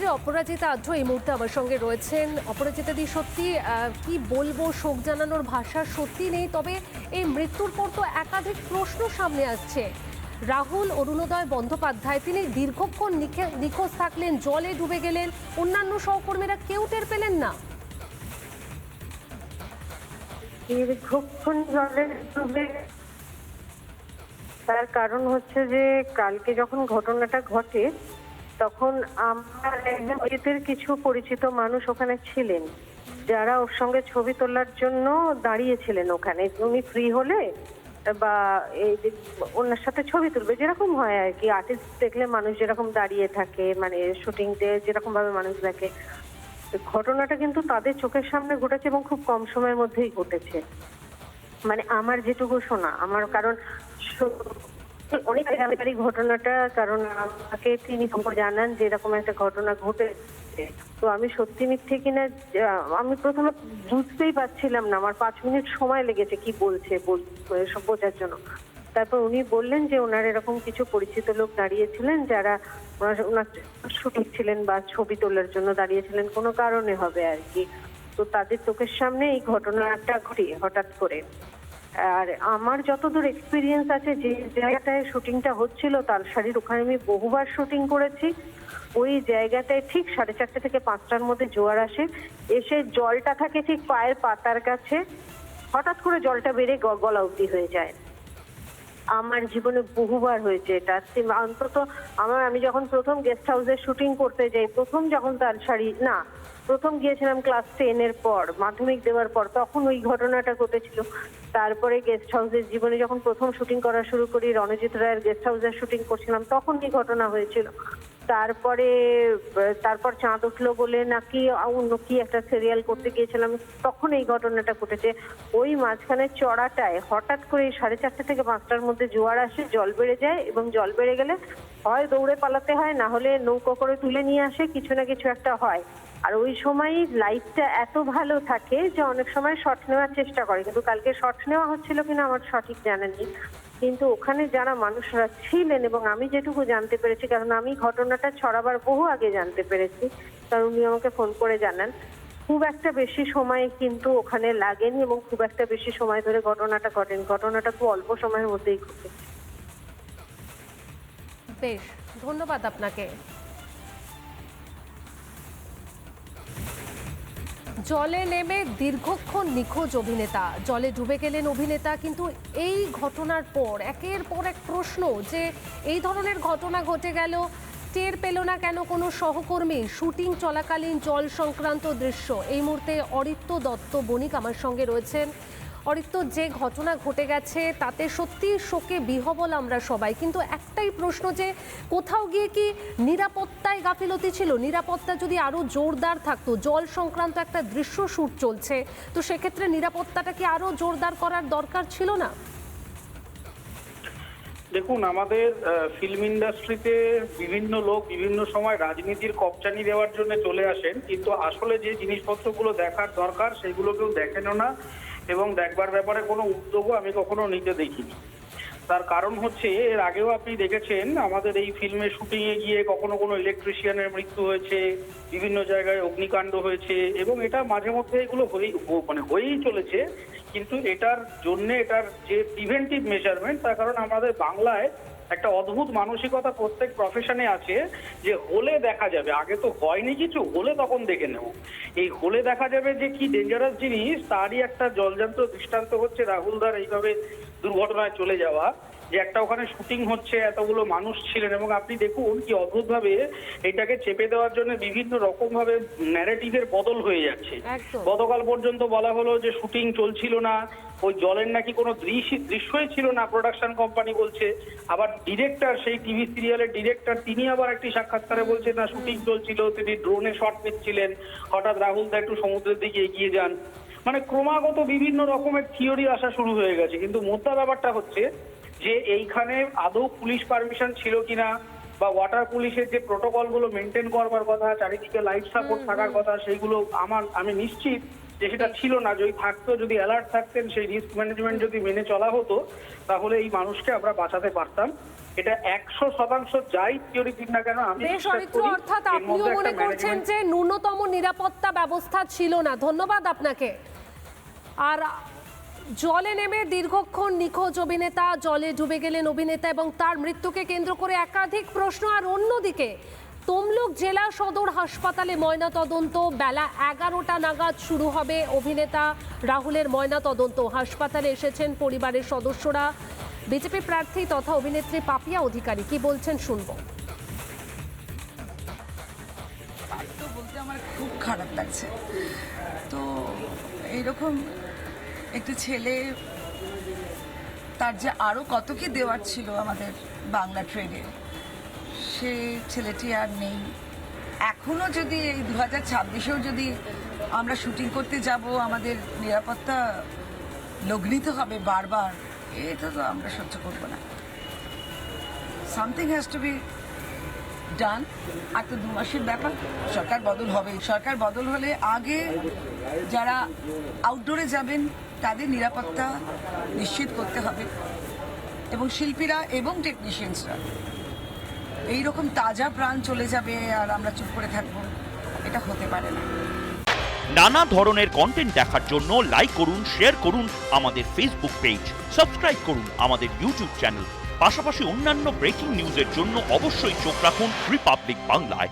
যে অপরাজিতা আদ্র এই মুহূর্তে আমার সঙ্গে রয়েছেন। অপরাজিতা দি, সত্যি কি বলবো, শোক জানানোর ভাষা সত্যি নেই। তবে এই মৃত্যুর পর তো একাধিক প্রশ্ন সামনে আসছে। রাহুল অরুণোদয় বন্দ্যোপাধ্যায় তিনি দীর্ঘক্ষণ নিখোঁজ থাকলেন, জলে ডুবে গেলেন, অন্যান্য সহকর্মীরা কেউ টের পেলেন না। দীর্ঘক্ষণ জলে ডুবে তার কারণ হচ্ছে যে কালকে যখন ঘটনাটা ঘটে তখন আমার একজন কিছু পরিচিত মানুষ ওখানে ছিলেন, যারা ওর সঙ্গে ছবি তোলার জন্য দাঁড়িয়েছিলেন ওখানে। উনি ফ্রি হলে বা এই যে ওনার সাথে ছবি তুলবে, যেরকম হয় আর কি, আর্টিস্ট দেখলে মানুষ যেরকম দাঁড়িয়ে থাকে, মানে শুটিং ডে যেরকম ভাবে মানুষ দেখে, ঘটনাটা কিন্তু তাদের চোখের সামনে ঘটেছে এবং খুব কম সময়ের মধ্যেই ঘটেছে। মানে আমার যেটুকু শোনা, আমার কারণ অনেক আগে ঘটনাটা, কারণ আমাকে তিনি জানান যে এরকম একটা ঘটনা ঘটেছে। তো আমি সত্যি মিথ্যে কিনা আমি প্রথমে বুঝতেই পারছিলাম না, আমার 5 মিনিট সময় লেগেছে কি বলছে সব বোঝার জন্য। তারপর উনি বললেন যে ওনার এরকম কিছু পরিচিত লোক দাঁড়িয়েছিলেন, যারা ওনার শুটিং ছিলেন বা ছবি তোলার জন্য দাঁড়িয়েছিলেন, কোনো কারণে হবে আর কি। তো তাদের চোখের সামনে এই ঘটনাটা ঘটে হঠাৎ করে। আর আমার যতদূর এক্সপিরিয়েন্স আছে, যে জায়গাটায় শুটিংটা হচ্ছিল তালসারির ওখানে আমি বহুবার শুটিং করেছি। ওই জায়গাটায় ঠিক 4:30 থেকে 5টার মধ্যে জোয়ার আসে, এসে জলটা থাকে ঠিক পায়ের পাতার কাছে, হঠাৎ করে জলটা বেড়ে গলা অবধি হয়ে যায়। আমার জীবনে বহুবার হয়েছে এটা। অন্তত আমি যখন প্রথম গেস্ট হাউসে শুটিং করতে যাই, প্রথম গিয়েছিলাম ক্লাস 10-এর পর, মাধ্যমিক দেওয়ার পর, তখন ওই ঘটনাটা ঘটেছিল। তারপরে গেস্ট হাউসের জীবনে যখন প্রথম শুটিং করা শুরু করি, রণজিৎ রায়ের গেস্ট হাউসে শুটিং করছিলাম, তখন এই ঘটনা হয়েছিল। তারপর চাঁদ উঠলো বলে নাকি অন্য কি একটা সিরিয়াল করতে গিয়েছিলাম, তখন এই ঘটনাটা ঘটেছে। ওই মাঝখানে চড়াটায় হঠাৎ করে 4:30 থেকে 5টার মধ্যে জোয়ার আসে, জল বেড়ে যায়, এবং জল বেড়ে গেলে হয় দৌড়ে পালাতে হয়, না হলে নৌকো করে তুলে নিয়ে আসে, কিছু না কিছু একটা হয়। আর ওই সময় লাইটটা এত ভালো থাকে যে অনেক সময় শট নেওয়ার চেষ্টা করে, কিন্তু কালকে শট নেওয়া হচ্ছিল কিনা আমার সঠিক জানা নেই। কিন্তু ওখানে যারা মানুষরা ছিলেন, এবং আমি যেটুকু জানতে পেরেছি, কারণ আমি ঘটনাটা ছড়াবার বহু আগে জানতে পেরেছি, কারণ উনি আমাকে ফোন করে জানান, খুব একটা বেশি সময় কিন্তু ওখানে লাগেনি এবং খুব একটা বেশি সময় ধরে ঘটনাটা ঘটেনি। ঘটনাটা খুব অল্প সময়ের মধ্যেই ঘটেছে। বেশ, ধন্যবাদ আপনাকে। জলে নেমে দীর্ঘক্ষণ নিখোঁজ অভিনেতা, জলে ডুবে গেলেন অভিনেতা। কিন্তু এই ঘটনার পর একের পর এক প্রশ্ন, যে এই ধরনের ঘটনা ঘটে গেল, টের পেল না কেন কোনো সহকর্মী? শুটিং চলাকালীন জল সংক্রান্ত দৃশ্য। এই মুহূর্তে অরিত্য দত্ত বণিক আমার সঙ্গে রয়েছেন। অরিত্য, যে ঘটনা ঘটে গেছে তাতে সত্যি শোকে বিহ্বল আমরা সবাই, কিন্তু একটাই প্রশ্ন, যে কোথাও গিয়ে কি নিরাপত্তায় গাফিলতি ছিল? নিরাপত্তা যদি আরো জোরদার থাকতো, জল সংক্রান্ত একটা দৃশ্য শুট চলছে, তো সেক্ষেত্রে নিরাপত্তাটা কি আরো জোরদার করার দরকার ছিল না? দেখুন, আমাদের ফিল্ম ইন্ডাস্ট্রিতে বিভিন্ন লোক বিভিন্ন সময় রাজনীতির কপচানি দেওয়ার জন্য চলে আসেন, কিন্তু আসলে যে জিনিসপত্রগুলো দেখার দরকার সেগুলো কেউ দেখেনও না, এবং দেখবার ব্যাপারে কোনো উদ্যোগও আমি কখনো নিতে দেখিনি। তার কারণ হচ্ছে, এর আগেও আপনি দেখেছেন আমাদের এই ফিল্মের শুটিংয়ে গিয়ে কখনো কোনো ইলেকট্রিশিয়ানের মৃত্যু হয়েছে, বিভিন্ন জায়গায় অগ্নিকাণ্ড হয়েছে, এবং এটা মাঝে মধ্যে এগুলো হয়েই চলেছে। কিন্তু এটার যে প্রিভেন্টিভ মেজারমেন্ট, তার কারণ আমাদের বাংলায় একটা অদ্ভুত মানসিকতা প্রত্যেক প্রফেশনে আছে, যে হলে দেখা যাবে, আগে তো হয়নি কিছু, হলে তখন দেখে নেব। এই হলে দেখা যাবে যে কি ডেঞ্জারাস জিনিস, তারই একটা জলজান্ত দৃষ্টান্ত হচ্ছে রাহুলদার এইভাবে দুর্ঘটনায় চলে যাওয়া। যে একটা ওখানে শুটিং হচ্ছে, এতগুলো মানুষ ছিলেন, এবং আপনি দেখুন কি অদ্ভুতভাবে এটাকে চেপে দেওয়ার জন্য বিভিন্ন রকম ভাবে ন্যারেটিভের বদল হয়ে যাচ্ছে। গতকাল পর্যন্ত বলা হলো যে শুটিং চলছিল না, ওই জলের নাকি কোনো দৃশ্যই ছিল না, প্রোডাকশন কোম্পানি বলছে। আবার ডিরেক্টর, সেই টিভি সিরিয়ালের ডিরেক্টর, তিনি আবার একটি সাক্ষাৎকারে বলছেন না, শুটিং চলছিল, তিনি ড্রোনে শট নিচ্ছিলেন, হঠাৎ রাহুল দা একটু সমুদ্রের দিকে এগিয়ে যান। মানে ক্রমাগত বিভিন্ন রকমের থিওরি আসা শুরু হয়ে গেছে। কিন্তু মোদ্দা ব্যাপারটা হচ্ছে যে এইখানে আদৌ পুলিশ পারমিশন ছিল কিনা, বা ওয়াটার পুলিশের যে প্রোটোকলগুলো মেনটেন করবার কথা, চারিদিকে লাইফ সাপোর্ট থাকার কথা, সেইগুলো আমি নিশ্চিত যে সেটা ছিল না। যদি থাকতো, যদি অ্যালার্ট থাকতেন, সেই রিস্ক ম্যানেজমেন্ট যদি মেনে চলা হতো, তাহলে এই মানুষকে আমরা বাঁচাতে পারতাম। এটা 100% যাই থিওরি দিন না কেন, আমি বেশ বিশ্বাস অরিত্র, করি অর্থাৎ এর আপনিও মধ্যে মনে একটা করছেন management- যে ন্যূনতম নিরাপত্তা ব্যবস্থা ছিল না। ধন্যবাদ আপনাকে। আর জলে নেমে দীর্ঘক্ষণ নিখোঁজ অভিনেতা, জলে ডুবে গেলেন অভিনেতা এবং তার মৃত্যুকে কেন্দ্র করে একাধিক প্রশ্ন। আর অন্যদিকে তমলুক জেলা সদর হাসপাতালে ময়নাতদন্ত বেলা 11টা নাগাদ শুরু হবে অভিনেতা রাহুলের ময়নাতদন্ত। হাসপাতালে এসেছেন পরিবারের সদস্যরা। বিজেপি প্রার্থী তথা অভিনেত্রী পাপিয়া অধিকারী কি বলছেন শুনবো। তো বলতে আমার খুব খারাপ লাগছে। তো এইরকম একটি ছেলে, তার যে আরও কত কি দেওয়ার ছিল আমাদের বাংলা ট্রেডে, সে ছেলেটি আর নেই। এখনও যদি এই 2026-এও যদি আমরা শুটিং করতে যাব, আমাদের নিরাপত্তা লগ্নিত হবে বারবার, এটা তো আমরা সহ্য করব না। Something has to be done. আর তো 2 মাসের ব্যাপার, সরকার বদল হবে। সরকার বদল হলে আগে যারা আউটডোরে যাবেন তাদের নিরাপত্তা নিশ্চিত করতে হবে, এবং শিল্পীরা এবং টেকনিশিয়ানসরা। এইরকম তাজা প্রাণ চলে যাবে আর আমরা চুপ করে থাকবো, এটা হতে পারে না। নানা ধরনের কন্টেন্ট দেখার জন্য লাইক করুন, শেয়ার করুন আমাদের ফেসবুক পেজ, সাবস্ক্রাইব করুন আমাদের ইউটিউব চ্যানেল। পাশাপাশি অন্যান্য ব্রেকিং নিউজের জন্য অবশ্যই চোখ রাখুন রিপাবলিক বাংলায়।